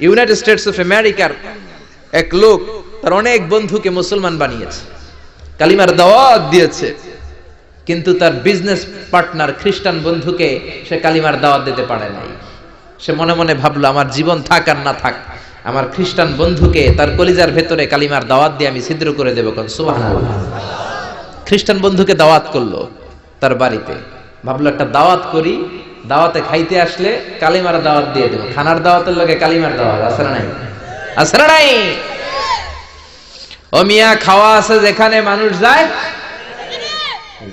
United States of আমেরিকার এক লোক তার অনেক বন্ধুকে মুসলমান বানিয়েছে, কালিমার দাওয়াত দিয়েছে, কিন্তু তার বিজনেস পার্টনার খ্রিস্টান বন্ধুকে সে কালিমার দাওয়াত দিতে পারে নাই। সে মনে মনে ভাবলো, আমার জীবন থাক আর না থাক, আমার খ্রিস্টান বন্ধুকে তার কলিজার ভেতরে কালিমার দাওয়াত দিয়ে আমি ছিদ্র করে দেবো। কোন সুবহানাল্লাহ। খ্রিস্টান বন্ধুকে দাওয়াত করলো তার বাড়িতে, ভাবলো একটা দাওয়াত করি, দাওয়াতে খাইতে আসলে কালিমার দাওয়াত দিয়ে দেবো। খানার দাওয়াতের লগে কালিমার দাওয়াত আছে না নাই? আছে না নাই? ও মিয়া, খাওয়া আছে যেখানে মানুষ যায়,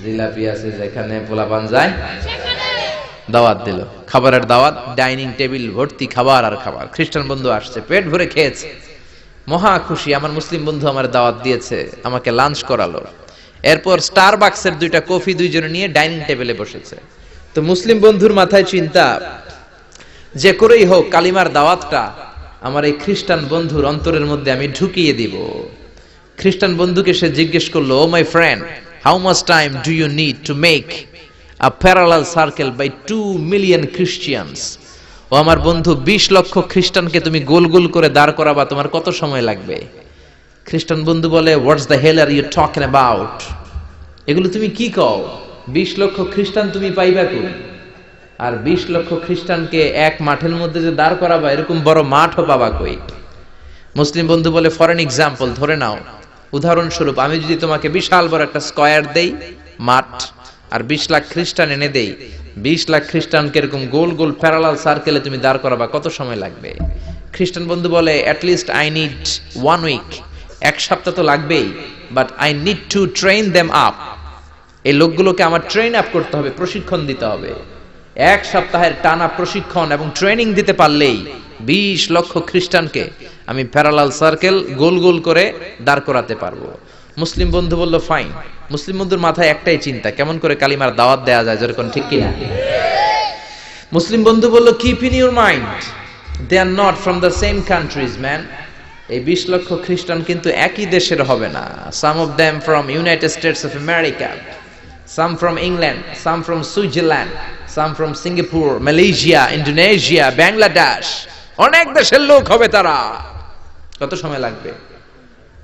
জিলাপি আছে যেখানে পোলাপান যায়, দাওয়াত দিল, খাবারের দাওয়াত, ডাইনিং টেবিল ভর্তি খাবার আর খাবার। খ্রিস্টান বন্ধু আসছে, পেট ভরে খেয়েছে, মহা খুশি, আমার মুসলিম বন্ধু আমার দাওয়াত দিয়েছে, আমাকে লাঞ্চ করালো। এরপর স্টারবাকসের 2টা কফি দুইজনে নিয়ে ডাইনিং টেবিলে বসেছে। তো মুসলিম বন্ধুর মাথায় চিন্তা, যে করেই হোক কালিমার দাওয়াতটা আমার এই খ্রিস্টান বন্ধুর অন্তরের মধ্যে আমি ঢুকিয়ে দিব। খ্রিস্টান বন্ধুকে সে জিজ্ঞেস করলো, oh my friend, how much time do you need to make a parallel circle by 2 million Christians? ও আমার বন্ধু, 20 লক্ষ খ্রিস্টানকে তুমি গোল গোল করে দাঁড় করাবা, তোমার কত সময় লাগবে? খ্রিস্টান বন্ধু বলে, what's the hell are you talking about? এগুলো তুমি কি কও? 20 লক্ষ খ্রিস্টান তুমি পাইবা কই? আর 20 লক্ষ খ্রিস্টানকে এক মাঠের মধ্যে যে দাঁড় করাবা, এরকম বড় মাঠও পাবা কই? মুসলিম বন্ধু বলে, ফর এন এক্সাম্পল, ধরে নাও, উদাহরণস্বরূপ আমি যদি তোমাকে বিশাল বড় একটা স্কয়ার দেই, মাঠ, আর 20 লাখ খ্রিস্টান এনে দেই, 20 লাখ খ্রিস্টানকে এরকম গোল গোল প্যারালাল সার্কেলে তুমি দাঁড় করাবা, কত সময় লাগবে? খ্রিস্টান বন্ধু বলে, at least I need 1 week, 1 সপ্তাহ তো লাগবেই, but I need to train them up. এই লোকগুলোকে আমার ট্রেন আপ করতে হবে, প্রশিক্ষণ দিতে হবে। 1 সপ্তাহের টানা প্রশিক্ষণ এবং ট্রেনিং দিতে পারলেই 20 লক্ষ খ্রিস্টানকে আমি প্যারালাল সার্কেল গোল গোল করে দাঁড় করাতে পারবো। মুসলিম বন্ধু বলল, ফাইন। মুসলিম বন্ধুর মাথায় একটাই চিন্তা, কেমন করে কালিমার দাওয়াত দেয়া যায়, যেরকম, ঠিক কিনা? মুসলিম বন্ধু বলল, keep in your mind, they are not from the same countries man. এই 20 লক্ষ খ্রিস্টান কিন্তু একই দেশের হবে না। Some of them from United States of America, some from England, some from Switzerland, some from Singapore, Malaysia, Indonesia, Bangladesh, অনেক দেশের লোক হবে তারা। কত সময় লাগবে?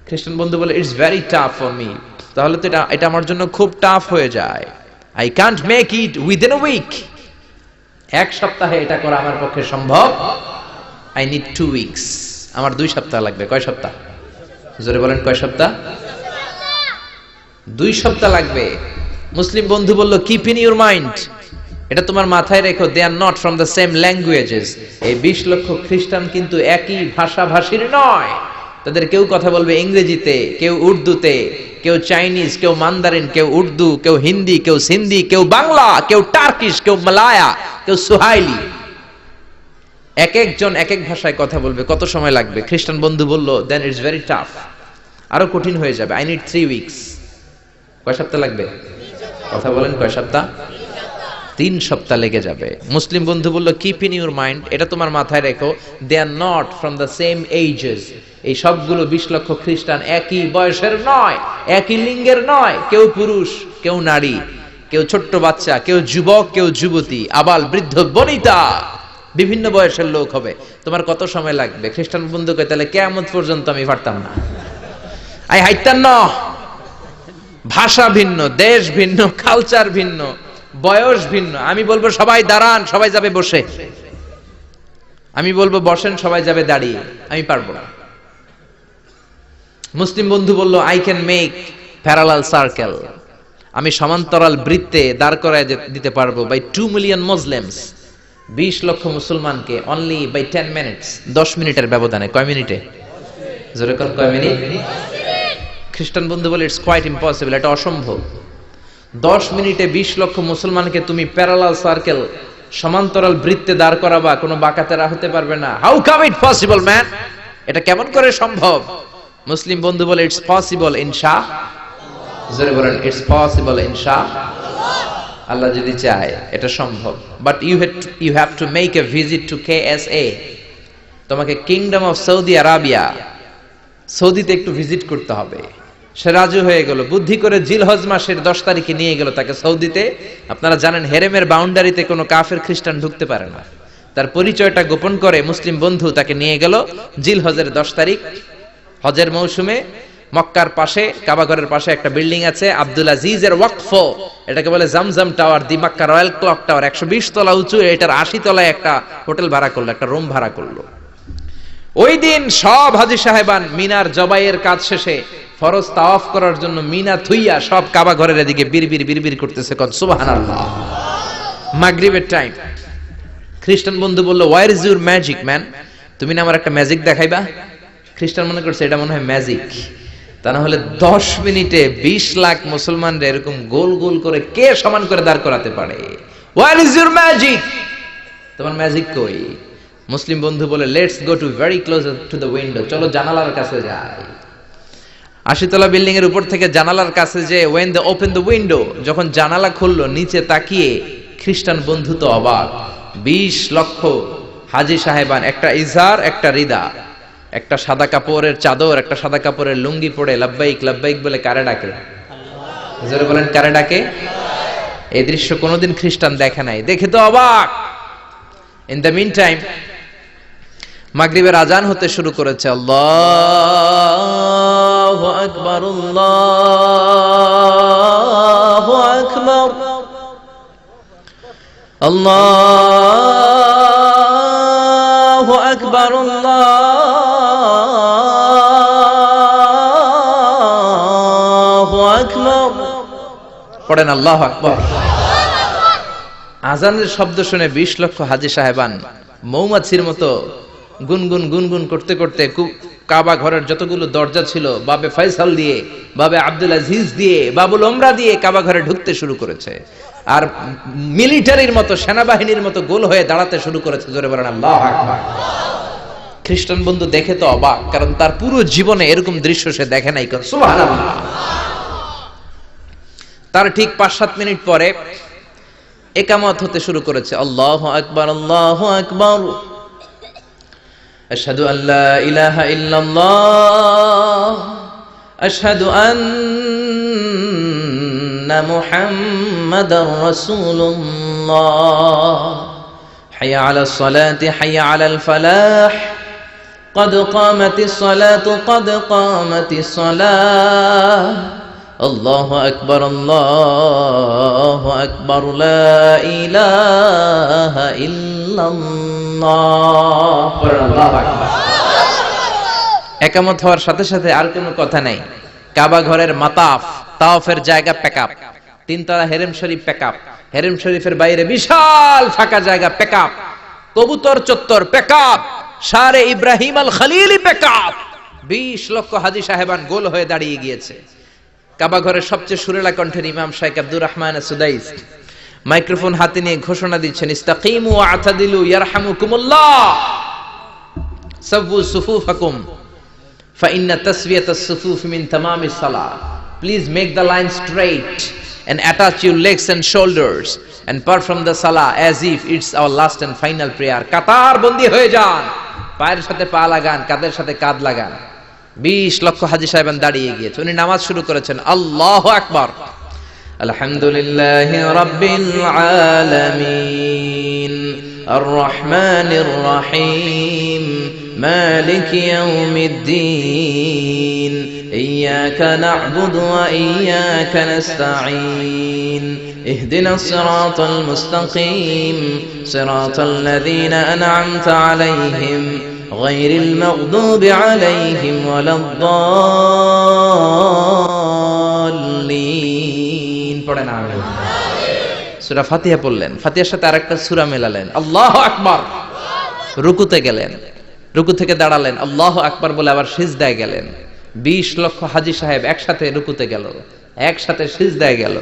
খ্রিস্টান বন্ধু বলে, it's very tough for me. তাহলে তো এটা আমার জন্য খুব টাফ হয়ে যায়। I can't make it within a week. 1 সপ্তাহে এটা করা আমার পক্ষে সম্ভব। I need 2 weeks. আমার 2 সপ্তাহ লাগবে। কয় সপ্তাহ? জোরে বলেন, কয় সপ্তাহ? 2 সপ্তাহ লাগবে। মুসলিম বন্ধু বলল, কিপ ইন ইউর মাইন্ড, এটা তোমার মাথায় রেখো, they are not from the same languages. এই 20 লক্ষ খ্রিস্টান কিন্তু একই ভাষাভাষীর নয়। তাদের কেউ কথা বলবে ইংরেজিতে, কেউ উর্দুতে, কেউ চাইনিজ, কেউ মান্দারিন, কেউ উর্দু, কেউ হিন্দি, কেউ সিন্ধি, কেউ বাংলা, কেউ টার্কিশ, কেউ মালায়া, কেউ সুহাইলি। এক একজন এক এক ভাষায় কথা বলবে, কত সময় লাগবে? খ্রিস্টান বন্ধু বলল, দেন ইটস ভেরি টাফ, আরো কঠিন হয়ে যাবে। I need 3 weeks. কয় সপ্তাহ লাগবে? কথা বলেন, কয় সপ্তাহ? 3 সপ্তাহ লেগে যাবে। মুসলিম বন্ধু বলল, কিপ ইন ইউর মাইন্ড, এটা তোমার মাথায় রেখো, they are not from the same ages. এই সবগুলো 20 লক্ষ খ্রিস্টান একই বয়সের নয়, একই লিঙ্গের নয়। কেউ পুরুষ, কেউ নারী, কেউ ছোট্ট বাচ্চা, কেউ যুবক, কেউ যুবতী, আবাল বৃদ্ধ বনিতা, বিভিন্ন বয়সের লোক হবে। তোমার কত সময় লাগবে? খ্রিস্টান বন্ধু কয়, তাহলে কিয়ামত পর্যন্ত আমি পারতাম না, আই হাইতাম না। ভাষা ভিন্ন, দেশ ভিন্ন, কালচার ভিন্ন, বয়স ভিন্ন। আমি বলবো সবাই দাঁড়ান, সবাই যাবে বসে। আমি বলবো বসেন, সবাই যাবে দাঁড়িয়ে। আমি পারবো না। মুসলিম বন্ধু বলল, I can make parallel circle, আমি সমান্তরাল বৃত্তে দাঁড় করায় দিতে পারবো, বাই 2 মিলিয়ন মুসলিমস, 20 লক্ষ মুসলমানকে, অনলি বাই 10 মিনিটস, 10 মিনিটের ব্যবধানে। কয় মিনিটে? জোরে কোন, কয় মিনিট? খ্রিস্টান বন্ধু বলে, ইটস কোয়াইট ইম্পসিবল, এটা অসম্ভব। 10 মিনিটে 20 লক্ষ মুসলমানকে তুমি প্যারালাল সার্কেল, সমান্তরাল বৃত্তে দাঁড় করাবা, কোনো বাঁকাতেরা হতে পারবে না। How come it possible man, এটা কেমন করে সম্ভব? মুসলিম বন্ধু বলে, ইটস পসিবল ইনশাআল্লাহ। জোরে বলেন, ইটস পসিবল ইনশাআল্লাহ। আল্লাহ যদি চায় এটা সম্ভব। But you have to make a visit to KSA। তোমাকে কিংডম অফ সৌদি আরাবিয়া, সৌদিতে একটু ভিজিট করতে হবে। সে রাজু হয়ে গেল, বুদ্ধি করে জিলহজ মাসের 10 তারিখে নিয়ে গেল তাকে সৌদিতে। আপনারা জানেন, হেরেমের বাউন্ডারিতে কোনো কাফের খ্রিস্টান ঢুকতে পারে না। তার পরিচয়টা গোপন করে মুসলিম বন্ধু তাকে নিয়ে গেল জিলহজের 10 তারিখ হজের মৌসুমে মক্কার পাশে কাবাঘরের পাশে একটা বিল্ডিং আছে আব্দুল আজিজের ওয়াকফ, এটাকে বলে জামজাম টাওয়ার, দি মক্কা রয়্যাল ক্লক টাওয়ার, 120 তলা উঁচু, এটার 80 তলায় একটা হোটেল ভাড়া করলো, একটা রুম ভাড়া করলো। ওই দিন সব হাজী সাহেবান মিনার জবাইয়ের কাজ শেষে ফরজ তাওয়াফ করার জন্য মিনা থুইয়া সব কাবাঘরের এদিকে বিড়বিড় করতেছে, কোন সুবহানাল্লাহ। মাগরিবের টাইম। খ্রিস্টান বন্ধু বলল, where is your magic man, তুমি না আমার একটা ম্যাজিক দেখাইবা? খ্রিস্টান মনে করছে এটা মনে হয় ম্যাজিক, তা না হলে 10 মিনিটে 20 লাখ মুসলমানরা এরকম গোল গোল করে কে সমান করে দাঁড় করাতে পারে? ওয়্যার ইজ ইউর ম্যাজিক, তোমার ম্যাজিক কই? মুসলিম বন্ধু বলে, let's go to very close to the window, চলো জানালার কাছে যাই। 80 তলা বিল্ডিং এর উপর থেকে জানালার কাছে যে when they open the window, যখন জানালা খুললো নিচে তাকিয়ে খ্রিস্টান বন্ধু তো অবাক। 20 লক্ষ হাজী সাহেবান, একটা ইজার একটা রিদা, একটা সাদা কাপড়ের চাদর একটা সাদা কাপড়ের লুঙ্গি পরে লাব্বাইক লাব্বাইক বলে কারে ডাকে? জোরে বলেন, কারে ডাকে? এই দৃশ্য কোনোদিন খ্রিস্টান দেখে নাই, দেখে তো অবাক। ইন দ্য মিন টাইম মাগরিবের আজান হতে শুরু করেছে। আল্লাহু আকবার, আল্লাহু আকবার, আল্লাহু আকবার, আল্লাহু আকবার। পড়েন আল্লাহু আকবার। আজানের শব্দ শুনে 20 লক্ষ হাজী সাহেবান মৌমাছির মতো গুনগুন গুনগুন করতে করতে কাবা ঘরের যতগুলো দরজা ছিল বাবে ফয়সাল দিয়ে, বাবে আব্দুল আজিজ দিয়ে, বাবুল ওমরা দিয়ে কাবা ঘরে ঢুকতে শুরু করেছে, আর মিলিটারির মতো সেনাবাহিনীর মতো গোল হয়ে দাঁড়াতে শুরু করেছে। জোরে বলেন আল্লাহু আকবার। খ্রিস্টান বন্ধু দেখে তো অবাক, কারণ তার পুরো জীবনে এরকম দৃশ্য সে দেখে নাই। সুবহানাল্লাহ। তার ঠিক 5-7 মিনিট পরে ইকামত হতে শুরু করেছে। আল্লাহু আকবার, আল্লাহু আকবার, আশহাদু আল্লা ইলাহা ইল্লাল্লাহ, আশহাদু আন্না মুহাম্মাদার রাসূলুল্লাহ, হাইয়া আলাস সালাতি হাইয়া আলাল ফালাহ, قد قامت الصلاة قد قامت الصلاة، الله أكبر الله أكبر لا إله إلا الله। একামত হওয়ার সাথে সাথে আর কোনো কথা নাই। কাবা ঘরের মাতাফ তাওয়াফের জায়গা প্যাকআপ, 3 তলা হেরেম শরীফ প্যাকআপ, হেরেম শরীফের বাইরে বিশাল ফাঁকা জায়গা প্যাকআপ, কবুতর চত্বর প্যাকআপ, শারে ইব্রাহিম আল খলিলি প্যাকআপ। 20 লক্ষ হাজী সাহেবান গোল হয়ে দাঁড়িয়ে গিয়েছে। কাবা ঘরের সবচেয়ে সুরেলা কণ্ঠের ইমাম শাইখ আব্দুর রহমান সুদাইস মাইক্রোফোন হাতে নিয়ে ঘোষণা দিচ্ছেন, ইস্তাকিমু ওয়া আতাদিলু ইয়ারহামুকুমুল্লাহ, সাব্বু সুফুফাকুম ফাইন্না তাসবিয়াতাস সুফুফ মিন তামামিস সালাহ। Please make the line straight and attach your legs and shoulders and perform the salah as if it's our last and final prayer. কাতার বন্দী হয়ে যান, পায়ের সাথে পা লাগান, কাঁধের সাথে কাঁধ লাগান। 20 লক্ষ হাজী সাহেবান দাঁড়িয়ে গিয়েছে। উনি নামাজ শুরু করেছেন। আল্লাহু আকবার, আলহামদুলিল্লাহি রাব্বিল আলামিন, আর রহমানির রহিম, মালিকি ইয়াউমিদ্দিন, ইয়্যাকা না'বুদু ওয়া ইয়্যাকা নাস্তাঈন, ইহদিনাস সিরাতাল মুস্তাকিম, সিরাতাল লাযীনা আন'আমতা আলাইহিম غير المغضوب عليهم ولا الضالين। পড়েন আমিন। সূরা ফাতিহা পড়লেন, ফাতিহার সাথে আরেকটা সূরা মেলালেন, আল্লাহু আকবার। রুকুতে গেলেন, রুকু থেকে দাঁড়ালেন, আল্লাহু আকবার বলে আবার সিজদায় গেলেন। 20 লক্ষ হাজী সাহেব একসাথে রুকুতে গেল, একসাথে সিজদায় গেল।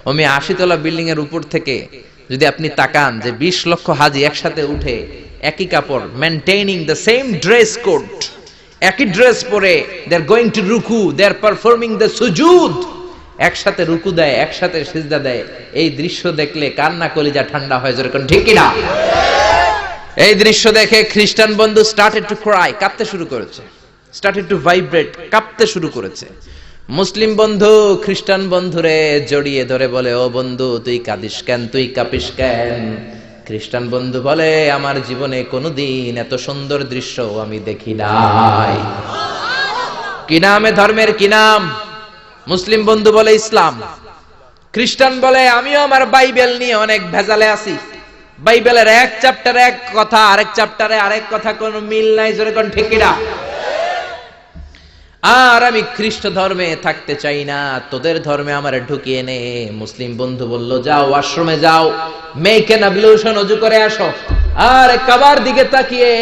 ওমি 80 তলা বিল্ডিং এর উপর থেকে যদি আপনি তাকান যে 20 লক্ষ হাজী একসাথে উঠে একই কাপড়, maintaining the same dress code, একই ড্রেস পরে দে আর গোইং টু রুকু, দে আর পারফর্মিং দ্য সুজুদ, একসাথে রুকু দেয়, একসাথে সিজদা দেয়। এই দৃশ্য দেখলে কান্না কলিজা ঠান্ডা হয়ে যায়, ঠিক কি না? এই দৃশ্য দেখে খ্রিস্টান বন্ধু স্টার্টেড টু ক্রাই, কাঁপতে শুরু করেছে, স্টার্টেড টু ভাইব্রেট, কাঁপতে শুরু করেছে। মুসলিম বন্ধু খ্রিস্টান বন্ধুরে জড়িয়ে ধরে বলে, ও বন্ধু তুই কাঁদিস কেন, তুই কাঁপিস কেন? খ্রিস্টান বন্ধু বলে আমার জীবনে কোনোদিন এত সুন্দর দৃশ্য আমি দেখি নাই। কি নামে ধর্মের কি নাম? মুসলিম বন্ধু বলে ইসলাম, খ্রিস্টান বলে আমিও আমার বাইবেল নিয়ে অনেক ভেজালে আছি, বাইবেলের এক চ্যাপ্টারে এক কথা, আরেক চ্যাপ্টারে আরেক কথা, কোনো মিল নাই, জোরে কোন ঠিক কিনা? আর আমি খ্রিস্ট ধর্মে থাকতে চাই না, তোদের ধর্মে আমার ঢুকিয়ে নে। মুসলিম বন্ধু বলল যাও আশ্রমে যাও, মেক এন অ্যাবলিউশন, ওযু করে আসো, আর কাবার দিকে তাকিয়ে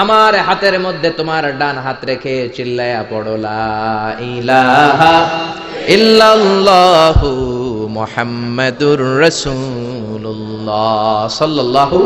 আমার হাতের মধ্যে তোমার ডান হাত রেখে চিল্লায়া পড়ো লা ইলাহা ইল্লাল্লাহু মুহাম্মাদুর রাসূলুল্লাহ সাল্লাল্লাহু